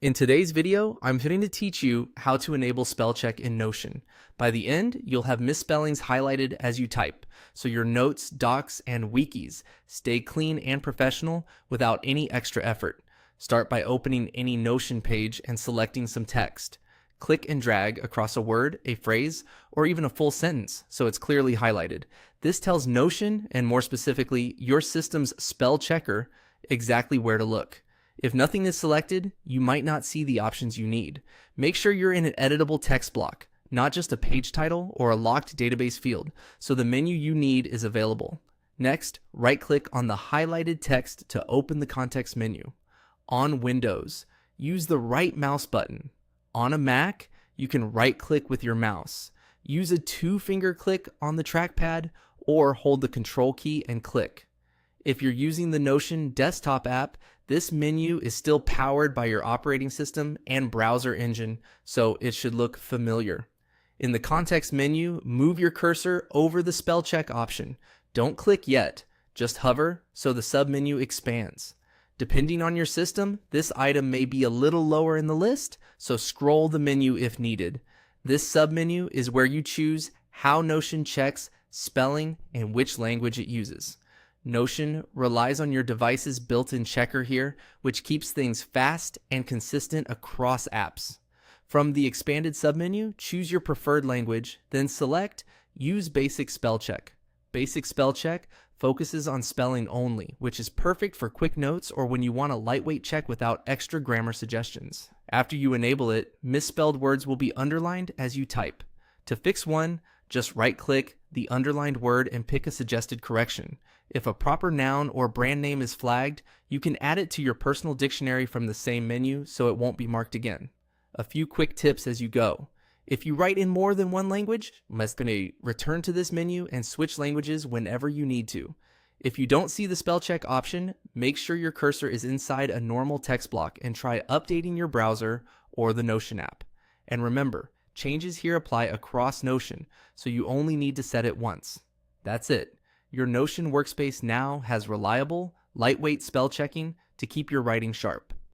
In today's video, I'm going to teach you how to enable spell check in Notion. By the end, you'll have misspellings highlighted as you type, so your notes, docs, and wikis stay clean and professional without any extra effort. Start by opening any Notion page and selecting some text. Click and drag across a word, a phrase, or even a full sentence so it's clearly highlighted. This tells Notion, and more specifically, your system's spell checker, exactly where to look. If nothing is selected, you might not see the options you need. Make sure you're in an editable text block, not just a page title or a locked database field, so the menu you need is available. Next, right-click on the highlighted text to open the context menu. On Windows, use the right mouse button. On a Mac, you can right-click with your mouse. Use a two-finger click on the trackpad or hold the Control key and click. If you're using the Notion desktop app, this menu is still powered by your operating system and browser engine, so it should look familiar. In the context menu, move your cursor over the spell check option. Don't click yet, just hover so the submenu expands. Depending on your system, this item may be a little lower in the list, so scroll the menu if needed. This submenu is where you choose how Notion checks spelling and which language it uses. Notion relies on your device's built-in checker here, which keeps things fast and consistent across apps. From the expanded submenu, choose your preferred language, then select Use Basic Spell Check. Basic Spell Check focuses on spelling only, which is perfect for quick notes or when you want a lightweight check without extra grammar suggestions. After you enable it, misspelled words will be underlined as you type. To fix one, just right-click the underlined word and pick a suggested correction. If a proper noun or brand name is flagged, you can add it to your personal dictionary from the same menu so it won't be marked again. A few quick tips as you go. If you write in more than one language, let's return to this menu and switch languages whenever you need to. If you don't see the spell check option, make sure your cursor is inside a normal text block and try updating your browser or the Notion app. And remember, changes here apply across Notion, so you only need to set it once. That's it. Your Notion workspace now has reliable, lightweight spell checking to keep your writing sharp.